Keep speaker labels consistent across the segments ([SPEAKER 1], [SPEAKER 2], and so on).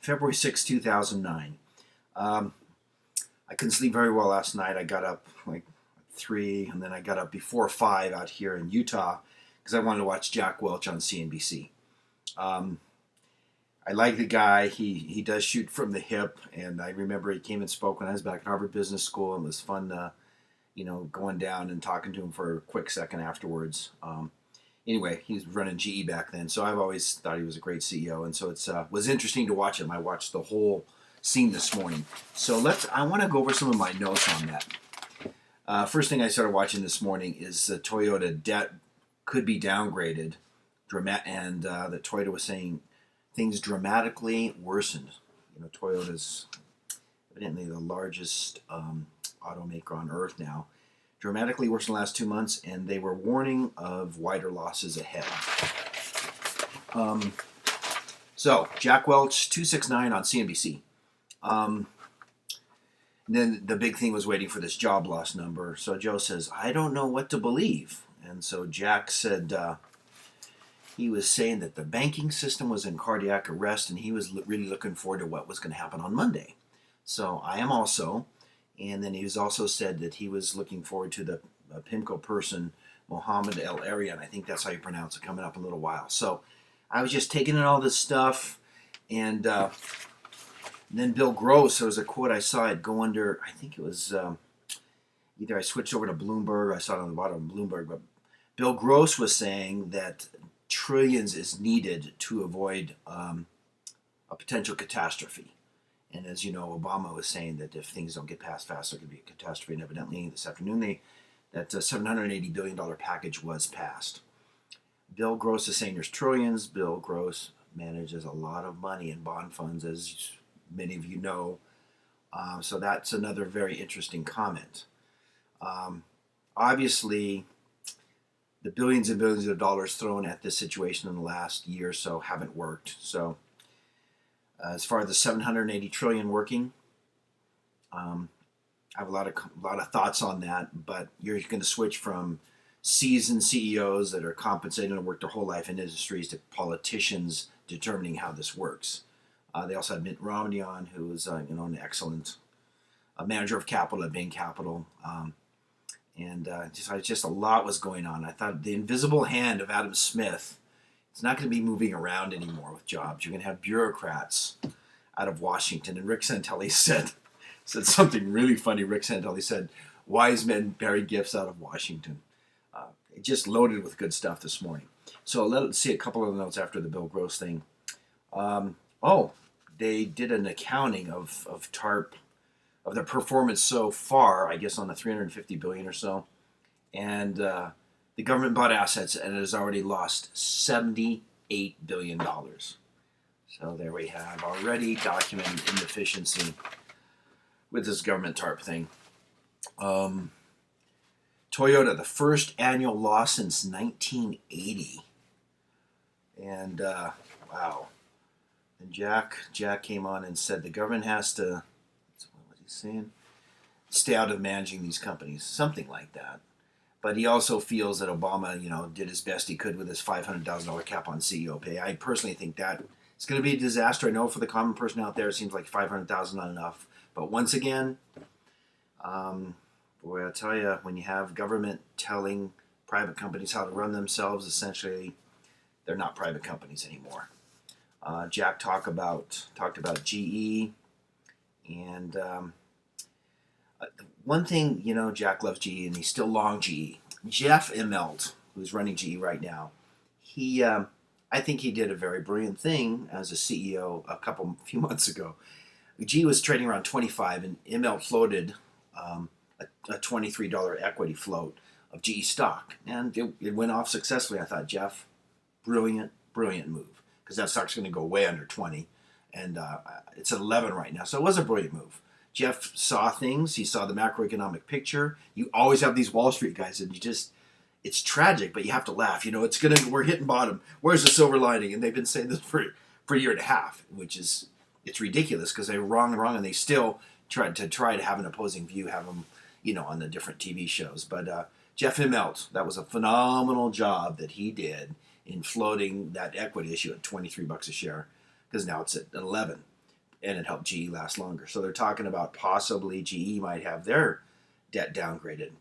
[SPEAKER 1] February 6, 2009. I couldn't sleep very well last night. I got up like 3, and then I got up before 5 out here in Utah because I wanted to watch Jack Welch on CNBC. I like the guy. He does shoot from the hip, and I remember he came and spoke when I was back at Harvard Business School, and it was fun, going down and talking to him for a quick second afterwards. Anyway, he was running GE back then, so I've always thought he was a great CEO, and so it was interesting to watch him. I watched the whole scene this morning. So I want to go over some of my notes on that. First thing I started watching this morning is the Toyota debt could be downgraded, and that Toyota was saying things dramatically worsened. Toyota's evidently the largest automaker on earth now. Dramatically worse in the last 2 months, and they were warning of wider losses ahead. So, Jack Welch, 269 on CNBC. Then the big thing was waiting for this job loss number. So Joe says, I don't know what to believe. And so Jack said he was saying that the banking system was in cardiac arrest, and he was really looking forward to what was going to happen on Monday. So I am also. And then he was also said that he was looking forward to the PIMCO person, Mohammed El Arian. I think that's how you pronounce it, coming up in a little while. So I was just taking in all this stuff. And then Bill Gross, there was a quote I saw it go under, I think it was either I switched over to Bloomberg, I saw it on the bottom of Bloomberg, but Bill Gross was saying that trillions is needed to avoid a potential catastrophe. And as you know, Obama was saying that if things don't get passed fast, there could be a catastrophe. And evidently, this afternoon, that $780 billion package was passed. Bill Gross is saying there's trillions. Bill Gross manages a lot of money in bond funds, as many of you know. So that's another very interesting comment. Obviously, the billions and billions of dollars thrown at this situation in the last year or so haven't worked. So as far as the 780 trillion working, I have a lot of thoughts on that. But you're going to switch from seasoned CEOs that are compensated and work their whole life in industries to politicians determining how this works. They also had Mitt Romney on, who was an excellent manager of capital at Bain Capital, and just a lot was going on. I thought the invisible hand of Adam Smith. It's not going to be moving around anymore with jobs. You're going to have bureaucrats out of Washington. And Rick Santelli said something really funny. Rick Santelli said, wise men bury gifts out of Washington. It just loaded with good stuff this morning. So let's see a couple of notes after the Bill Gross thing. They did an accounting of TARP, of their performance so far, I guess on the $350 billion or so. And the government bought assets and has already lost $78 billion. So there we have already documented inefficiency with this government TARP thing. Toyota, the first annual loss since 1980. And wow. And Jack came on and said the government has to, what was he saying? Stay out of managing these companies, something like that. But he also feels that Obama, did his best he could with his $500,000 cap on CEO pay. I personally think that it's going to be a disaster. I know for the common person out there, it seems like $500,000 not enough. But once again, boy, I tell you, when you have government telling private companies how to run themselves, essentially, they're not private companies anymore. Jack talked about GE, and one thing, Jack loves GE, and he's still long GE. Jeff Immelt, who's running GE right now, I think he did a very brilliant thing as a CEO a few months ago. GE was trading around 25, and Immelt floated a $23 equity float of GE stock, and it went off successfully. I thought, Jeff, brilliant move, because that stock's going to go way under 20, and it's at 11 right now, so it was a brilliant move. Jeff saw things. He saw the macroeconomic picture. You always have these Wall Street guys, and it's tragic, but you have to laugh. We're hitting bottom. Where's the silver lining? And they've been saying this for a year and a half, it's ridiculous because they were wrong, and they still try to have an opposing view, have them, on the different TV shows. But Jeff Immelt, that was a phenomenal job that he did in floating that equity issue at $23 a share, because now it's at 11. and it helped GE last longer. So they're talking about possibly GE might have their debt downgraded.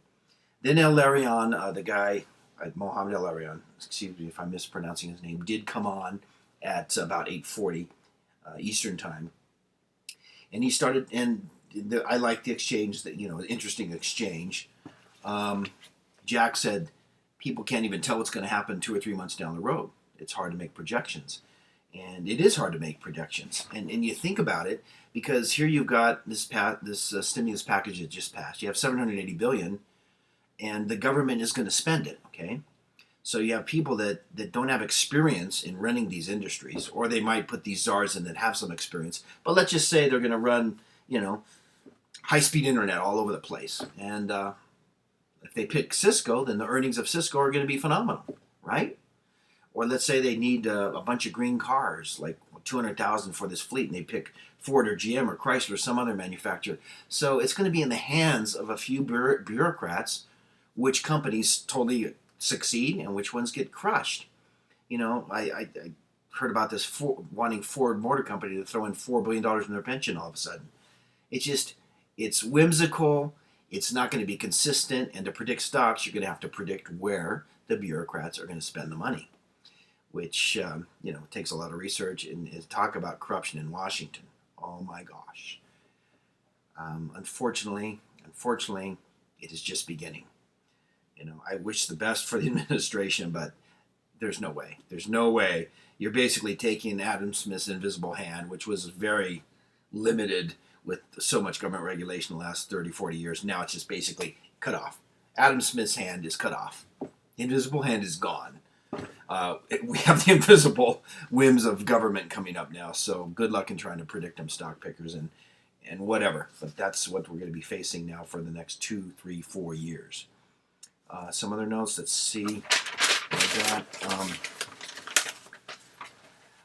[SPEAKER 1] Then El-Arian, the guy, Mohammed El-Arian, excuse me if I'm mispronouncing his name, did come on at about 8:40 Eastern time, and he started. And I like the exchange, that interesting exchange. Jack said people can't even tell what's going to happen 2 or 3 months down the road. It's hard to make projections. And it is hard to make projections. And you think about it, because here you've got this stimulus package that just passed. You have $780 billion, and the government is going to spend it, okay? So you have people that don't have experience in running these industries, or they might put these czars in that have some experience. But let's just say they're going to run, high-speed internet all over the place. And if they pick Cisco, then the earnings of Cisco are going to be phenomenal, right? Or let's say they need a bunch of green cars, like 200,000 for this fleet, and they pick Ford or GM or Chrysler or some other manufacturer. So it's going to be in the hands of a few bureaucrats which companies totally succeed and which ones get crushed. I heard about this wanting Ford Motor Company to throw in $4 billion in their pension all of a sudden. It's whimsical. It's not going to be consistent. And to predict stocks, you're going to have to predict where the bureaucrats are going to spend the money, which takes a lot of research. And talk about corruption in Washington. Oh my gosh. Unfortunately, it is just beginning. I wish the best for the administration, but there's no way. There's no way. You're basically taking Adam Smith's invisible hand, which was very limited with so much government regulation the last 30, 40 years. Now it's just basically cut off. Adam Smith's hand is cut off. The invisible hand is gone. We have the invisible whims of government coming up now, so good luck in trying to predict them, stock pickers, and whatever. But that's what we're going to be facing now for the next 2, 3, 4 years. Some other notes, let's see.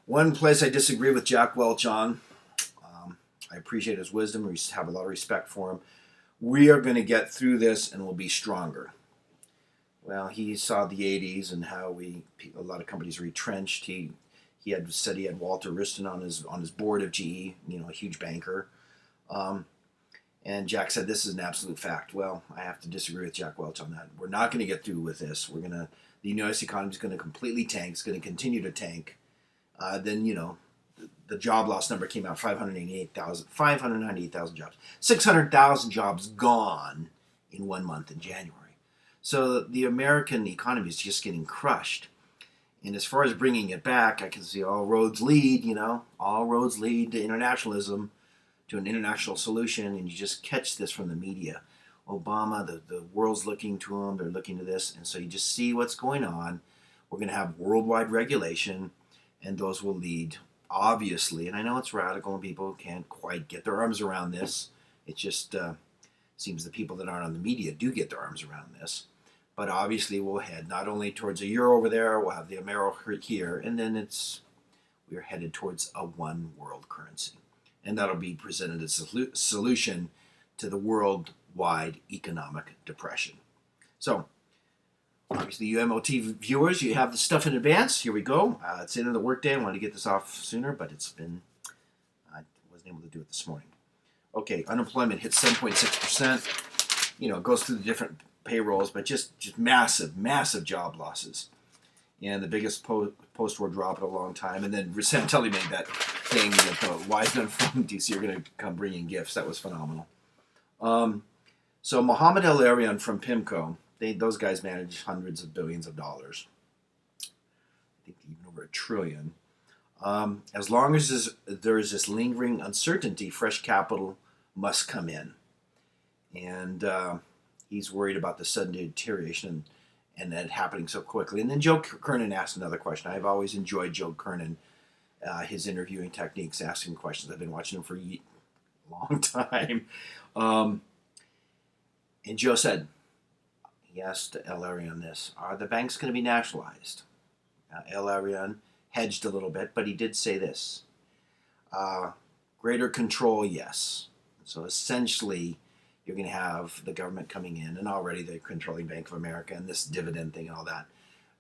[SPEAKER 1] One place I disagree with Jack Welch on, I appreciate his wisdom, we have a lot of respect for him. We are going to get through this and we'll be stronger. Well, he saw the 80s and how a lot of companies retrenched. He had said he had Walter Wriston on his board of GE, a huge banker. And Jack said this is an absolute fact. Well, I have to disagree with Jack Welch on that. We're not going to get through with this. The U.S. economy is going to completely tank. It's going to continue to tank. Then the job loss number came out, 598,000 jobs. 600,000 jobs gone in 1 month in January. So the American economy is just getting crushed. And as far as bringing it back, I can see all roads lead to internationalism, to an international solution, and you just catch this from the media. Obama, the world's looking to him, they're looking to this, and so you just see what's going on. We're going to have worldwide regulation, and those will lead, obviously, and I know it's radical and people can't quite get their arms around this. It just seems the people that aren't on the media do get their arms around this. But obviously we'll head not only towards a euro over there, we'll have the Amero here, and then we're headed towards a one world currency. And that'll be presented as a solution to the worldwide economic depression. So, obviously, you MOT viewers, you have the stuff in advance. Here we go. It's the end of the workday. I wanted to get this off sooner, but I wasn't able to do it this morning. Okay, unemployment hits 7.6%. It goes through the different payrolls, but just massive job losses. And the biggest post-war drop in a long time. And then Santelli made that thing that the wise men from DC are going to come bringing gifts. That was phenomenal. So Mohammed El-Arian from PIMCO, those guys manage hundreds of billions of dollars. I think even over $1 trillion. As long as there is this lingering uncertainty, fresh capital must come in. And he's worried about the sudden deterioration and that happening so quickly. And then Joe Kernan asked another question. I've always enjoyed Joe Kernan, his interviewing techniques, asking questions. I've been watching him for a long time. And Joe said, he asked El-Arian this, are the banks going to be nationalized? El-Arian hedged a little bit, but he did say this. Greater control, yes. So essentially, you're going to have the government coming in, and already they're controlling Bank of America and this dividend thing and all that.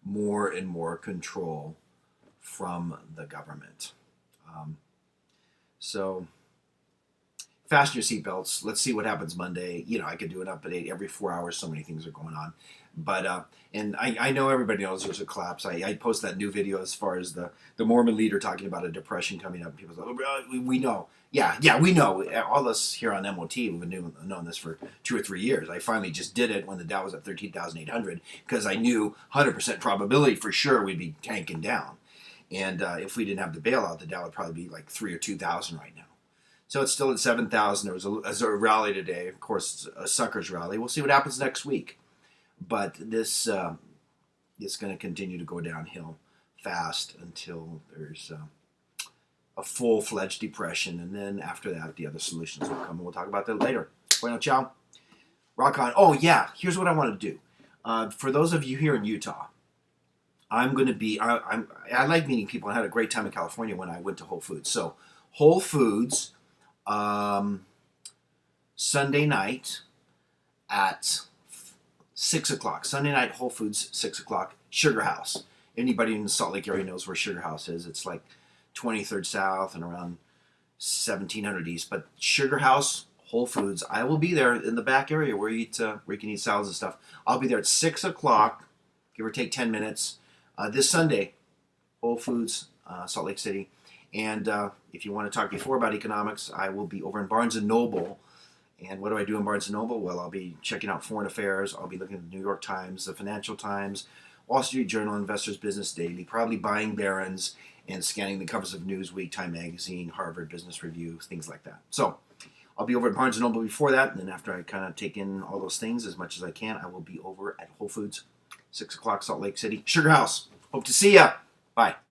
[SPEAKER 1] More and more control from the government. So fasten your seatbelts. Let's see what happens Monday. I could do an update every 4 hours. So many things are going on. But and I know everybody knows there's a collapse. I posted that new video as far as the Mormon leader talking about a depression coming up. People say, "Oh, bro, we know." Yeah, we know. All us here on MOT, we've been knowing this for 2 or 3 years. I finally just did it when the Dow was at 13,800 because I knew 100% probability for sure we'd be tanking down. And if we didn't have the bailout, the Dow would probably be like 3 or 2,000 right now. So it's still at 7,000. There was a rally today. Of course, a sucker's rally. We'll see what happens next week. But this is going to continue to go downhill fast until there's a full-fledged depression. And then after that, the other solutions will come. And we'll talk about that later. Bueno, ciao. Rock on. Oh, yeah. Here's what I want to do. For those of you here in Utah, I'm going to be... I like meeting people. I had a great time in California when I went to Whole Foods. So Whole Foods... Sunday night at 6 o'clock. Sunday night, Whole Foods, 6 o'clock. Sugar House. Anybody in the Salt Lake area knows where Sugar House is. It's like 23rd South and around 1700 East. But Sugar House, Whole Foods, I will be there in the back area where you can eat salads and stuff. I'll be there at 6 o'clock, give or take 10 minutes, this Sunday, Whole Foods, Salt Lake City. And if you want to talk before about economics, I will be over in Barnes & Noble. And what do I do in Barnes & Noble? Well, I'll be checking out foreign affairs. I'll be looking at the New York Times, the Financial Times, Wall Street Journal, Investors Business Daily, probably buying Barron's and scanning the covers of Newsweek, Time Magazine, Harvard Business Review, things like that. So I'll be over at Barnes & Noble before that. And then after I kind of take in all those things as much as I can, I will be over at Whole Foods, 6 o'clock, Salt Lake City. Sugar House. Hope to see ya. Bye.